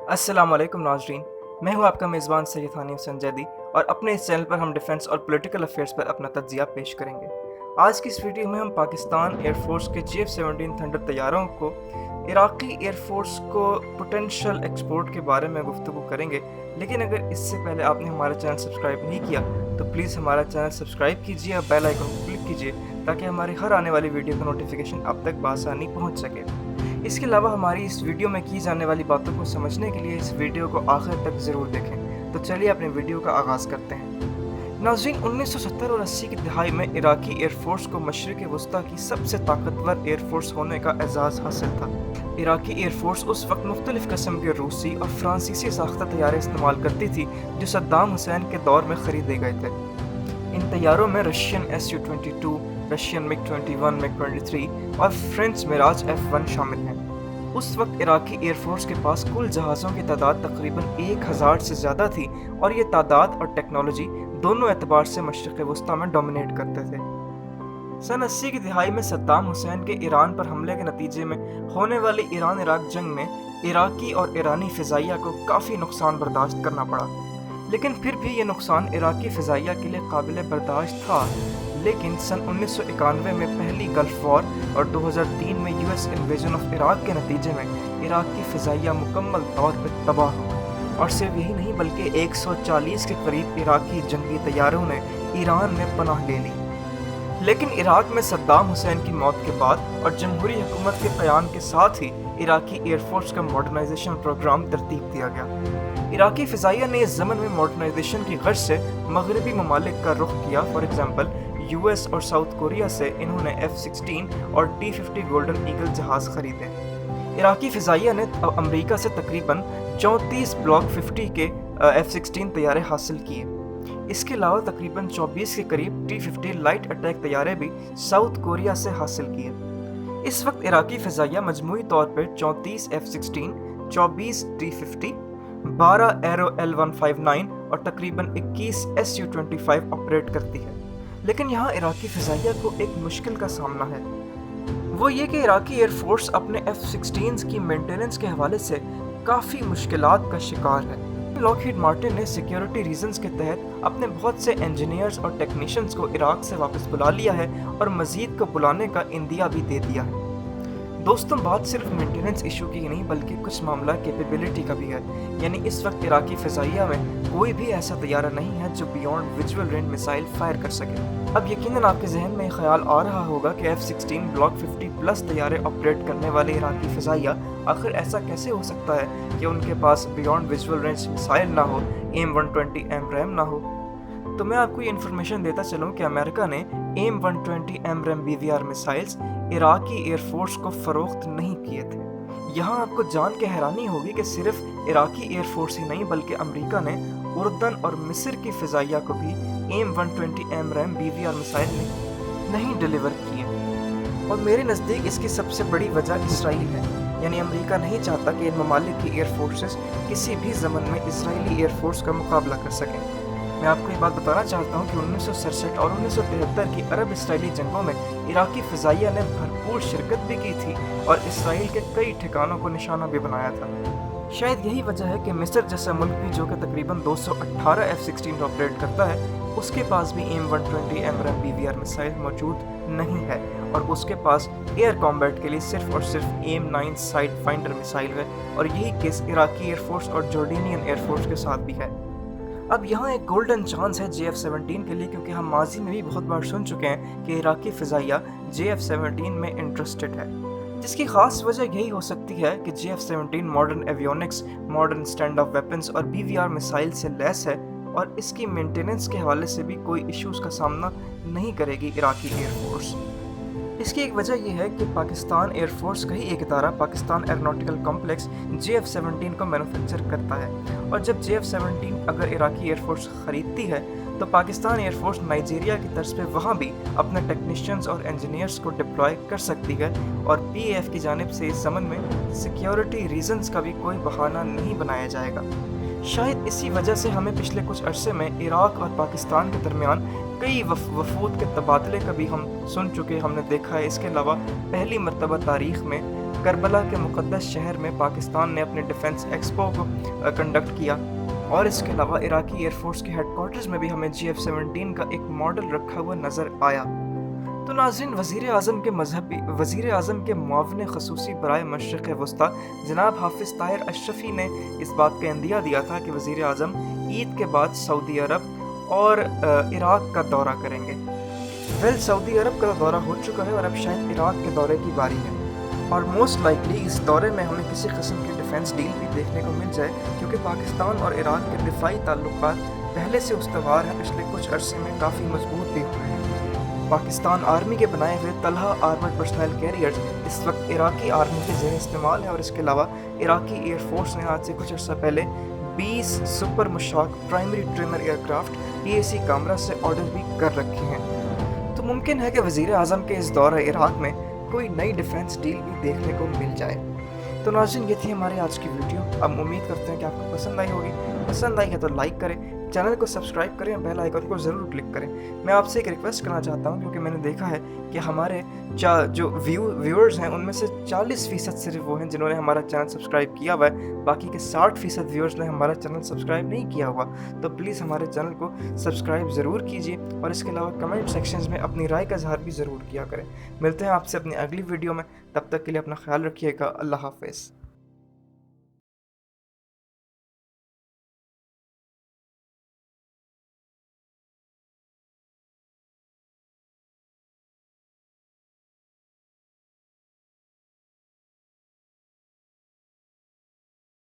अस्सलाम वालेकुम नाज़रीन। मैं हूं आपका मेज़बान सैयद हानी हुसैन जैदी और अपने इस चैनल पर हम डिफेंस और पॉलिटिकल अफेयर्स पर अपना तज्ज़िया पेश करेंगे। आज की इस वीडियो में हम पाकिस्तान एयरफोर्स के JF-17 थंडर तैयारों को इराक़ी एयरफोर्स को पोटेंशियल एक्सपोर्ट के बारे में गुफ्तगू करेंगे। लेकिन अगर इससे पहले आपने हमारा चैनल सब्सक्राइब नहीं किया तो प्लीज़ हमारा चैनल सब्सक्राइब कीजिए और बेल आइकन को क्लिक कीजिए ताकि हमारी हर आने वाली वीडियो का नोटिफिकेशन आप तक बआसानी पहुँच सके। इसके अलावा हमारी इस वीडियो में की जाने वाली बातों को समझने के लिए इस वीडियो को आखिर तक ज़रूर देखें। तो चलिए अपने वीडियो का आगाज़ करते हैं। नाज़रीन, 1970 और 80 की दहाई में इराक़ी एयरफोर्स को मशरिक़ वस्ता की सबसे ताकतवर एयरफोर्स होने का एजाज़ हासिल था। इराक़ी एयरफोर्स उस वक्त मुख्तलिफ़ किस्म के रूसी और फ्रांसीसी साख्ता तैयारे इस्तेमाल करती थी जो सद्दाम हुसैन के दौर में ख़रीदे गए थे। इन तैयारों में Russian Su-22, Russian MiG-21, MiG-23 और फ्रेंच मिराज F-1 शामिल हैं। उस वक्त इराक़ी एयरफोर्स के पास कुल जहाज़ों की तादाद तकरीबन 1000 से ज़्यादा थी और ये तादाद और टेक्नोलॉजी दोनों एतबार से मशरिक़ वस्ता में डोमिनेट करते थे। सन 80 की दिहाई में सद्दाम हुसैन के ईरान पर हमले के नतीजे में होने वाली ईरान-इराक़ जंग में इराक़ी और ईरानी फ़िज़ाइया को काफ़ी नुकसान बर्दाश्त करना पड़ा। लेकिन फिर भी ये नुकसान इराक़ी फ़िज़ाइया के लिए काबिल बर्दाश्त था। लेकिन सन 1991 में पहली गल्फ़ वॉर और 2003 में US इन्वेजन ऑफ इराक़ के नतीजे में इराक़ की फ़िज़ाइया मुकम्मल तौर पर तबाह हुआ और सिर्फ यही नहीं बल्कि 140 के करीब इराक़ी जंगी तैयारों ने ईरान में पनाह ले ली। लेकिन इराक़ में सद्दाम हुसैन की मौत के बाद और जमहूरी हुकूमत के क़याम के साथ ही इराक़ी एयरफोर्स का मॉडर्नाइजेशन प्रोग्राम तरतीब दिया गया। इराक़ी फ़िज़ाइया ने इस ज़मन में मॉडर्नाइजेशन की गर्ज से मगरबी ममालिक का रुख किया। फॉर एग्ज़ाम्पल US और साउथ कोरिया से इन्होंने F-16 और T-50 गोल्डन ईगल जहाज़ खरीदे। इराक़ी फ़िज़ाइया ने अमेरिका से तकरीबन 34 ब्लॉक 50 के F-16 तैयारे हासिल किए। इसके अलावा तकरीबन 24 के करीब T-50 लाइट अटैक तैयारे भी साउथ कोरिया से हासिल किए। इस वक्त इराक़ी फ़िज़ाइया मजमूई तौर पर 34 F-16, 24 T-50, 12 एरो L-159 और तकरीबन 21 Su-25 ऑपरेट करती है। लेकिन यहाँ इराक़ी फ़िज़ाइया को एक मुश्किल का सामना है, वो ये कि इराक़ी एयरफोर्स अपने F-16 की मेंटेनेंस के हवाले से काफ़ी मुश्किलात का शिकार है। लॉकहीड मार्टिन ने सिक्योरिटी रीजंस के तहत अपने बहुत से इंजीनियर्स और टेक्नीशियंस को इराक़ से वापस बुला लिया है और मज़ीद को बुलाने का इंदिया भी दे दिया है। दोस्तों, बात सिर्फ मेंटेनेंस इशू की ही नहीं बल्कि कुछ मामला कैपेबिलिटी का भी है। यानी इस वक्त इराक़ी फ़िज़ाइया में कोई भी ऐसा तैयारा नहीं है जो beyond visual range missile fire कर सके। अब यकीनन आपके जहन में ख्याल आ रहा होगा कि F-16 ब्लॉक 50 प्लस तैयारे ऑपरेट करने वाले इराक़ी फ़िज़ाइया आखिर ऐसा कैसे हो सकता है कि उनके पास बियॉन्ड विजुअल रेंज मिसाइल ना हो, AIM-120 AMRAAM ना हो। तो मैं आपको ये इन्फॉर्मेशन देता चलूँ कि अमेरिका ने AIM-120 AMRAAM BVR मिसाइल्स इराक़ी एयरफोर्स को फ़रोख्त नहीं किए थे। यहाँ आपको जान के हैरानी होगी कि सिर्फ इराक़ी एयरफोर्स ही नहीं बल्कि अमेरिका ने उर्दन और मिस्र की फ़िज़ाइया को भी AIM-120 AMRAAM BVR मिसाइल नहीं डिलीवर किए। और मेरे नज़दीक इसकी सबसे बड़ी वजह इसराइल है। यानी अमेरिका नहीं चाहता कि इन ममालिक की एयरफोर्सेस किसी भी ज़मन में इजरायली एयरफोर्स का मुकाबला कर सकें। मैं आपको ये बात बताना चाहता हूँ कि 1967 और 1973 की अरब इसराइली जंगों में इराक़ी फ़िज़ाइया ने भरपूर शिरकत भी की थी और इसराइल के कई ठिकानों को निशाना भी बनाया था। शायद यही वजह है कि मिस्र जैसा मुल्क भी जो कि तकरीबन 218 F-16 ऑपरेट करता है, उसके पास भी AIM-120 AMRAAM BVR मिसाइल मौजूद नहीं है और उसके पास एयर कॉम्बैट के लिए सिर्फ और सिर्फ AIM-9 साइड फाइंडर मिसाइल है। और यही केस इराक़ी एयरफोर्स और जॉर्डेनियन एयरफोर्स के साथ भी है। अब यहाँ एक गोल्डन चांस है JF-17 के लिए, क्योंकि हम माजी में भी बहुत बार सुन चुके हैं कि इराक़ी फ़िज़ाइया JF-17 में इंटरेस्टेड है, जिसकी ख़ास वजह यही हो सकती है कि JF-17 modern avionics, modern stand of weapons और BVR मिसाइल से लैस है और इसकी मेंटेनेंस के हवाले से भी कोई इश्यूज़ का सामना नहीं करेगी इराक़ी एयरफोर्स। इसकी एक वजह यह है कि पाकिस्तान एयरफोर्स का ही एक इदारा पाकिस्तान एरोनॉटिकल कॉम्प्लेक्स JF-17 को मैन्युफैक्चर करता है और जब JF-17 अगर इराक़ी एयरफोर्स ख़रीदती है तो पाकिस्तान एयरफोर्स नाइजीरिया की तर्ज पे वहाँ भी अपने टेक्नीशियंस और इंजीनियर्स को डिप्लॉय कर सकती है और PAF की जानिब से इस ज़मन में सिक्योरिटी रीजंस का भी कोई बहाना नहीं बनाया जाएगा। शायद इसी वजह से हमें पिछले कुछ अरसे में इराक़ और पाकिस्तान के दरमियान कई वफूद के तबादले का भी हम सुन चुके, हमने देखा है। इसके अलावा पहली मरतबा तारीख़ में کربلا کے مقدس شہر میں پاکستان نے اپنے ڈیفنس ایکسپو کو کنڈکٹ کیا، اور اس کے علاوہ عراقی ایئر فورس کے ہیڈ کوارٹرز میں بھی ہمیں GF-17 کا ایک ماڈل رکھا ہوا نظر آیا۔ تو ناظرین، وزیر اعظم کے معاون خصوصی برائے مشرق وسطیٰ جناب حافظ طاہر اشرفی نے اس بات کا اندیا دیا تھا کہ وزیر اعظم عید کے بعد سعودی عرب اور عراق کا دورہ کریں گے۔ سعودی عرب کا دورہ ہو چکا ہے اور اب شاید عراق کے دورے کی باری ہے، اور موسٹ لائکلی اس دورے میں ہمیں کسی قسم کی ڈیفنس ڈیل بھی دیکھنے کو مل جائے، کیونکہ پاکستان اور عراق کے دفاعی تعلقات پہلے سے استوار ہیں، پچھلے کچھ عرصے میں کافی مضبوط بھی ہوئے ہیں۔ پاکستان آرمی کے بنائے ہوئے طلحہ آرمڈ پرسنل کیریئرز اس وقت عراقی آرمی کے زیر استعمال ہیں، اور اس کے علاوہ عراقی ایئر فورس نے آج سے کچھ عرصہ پہلے 20 super Mushak primary trainer aircraft PAC Kamra سے آرڈر بھی کر رکھے ہیں۔ تو ممکن ہے کہ وزیر اعظم کے اس دورہ عراق میں کوئی نئی ڈیفنس ڈیل بھی دیکھنے کو مل جائے۔ تو ناظرین، یہ تھی ہماری آج کی ویڈیو۔ اب امید کرتے ہیں کہ آپ کو پسند آئی ہوگی۔ پسند آئی ہے تو لائک کریں، چینل کو سبسکرائب کریں، بیل آئیکن کو ضرور کلک کریں۔ میں آپ سے ایک ریکویسٹ کرنا چاہتا ہوں، کیونکہ میں نے دیکھا ہے کہ ہمارے جو ویورز ہیں ان میں سے 40% صرف وہ ہیں جنہوں نے ہمارا چینل سبسکرائب کیا ہوا ہے، باقی کے 60% ویورز نے ہمارا چینل سبسکرائب نہیں کیا ہوا۔ تو پلیز ہمارے چینل کو سبسکرائب ضرور کیجیے، اور اس کے علاوہ کمنٹ سیکشنز میں اپنی رائے کا اظہار بھی ضرور کیا کریں۔ ملتے ہیں آپ سے اپنی اگلی ویڈیو میں، تب تک کے لیے اپنا خیال رکھیے گا۔ اللہ حافظ۔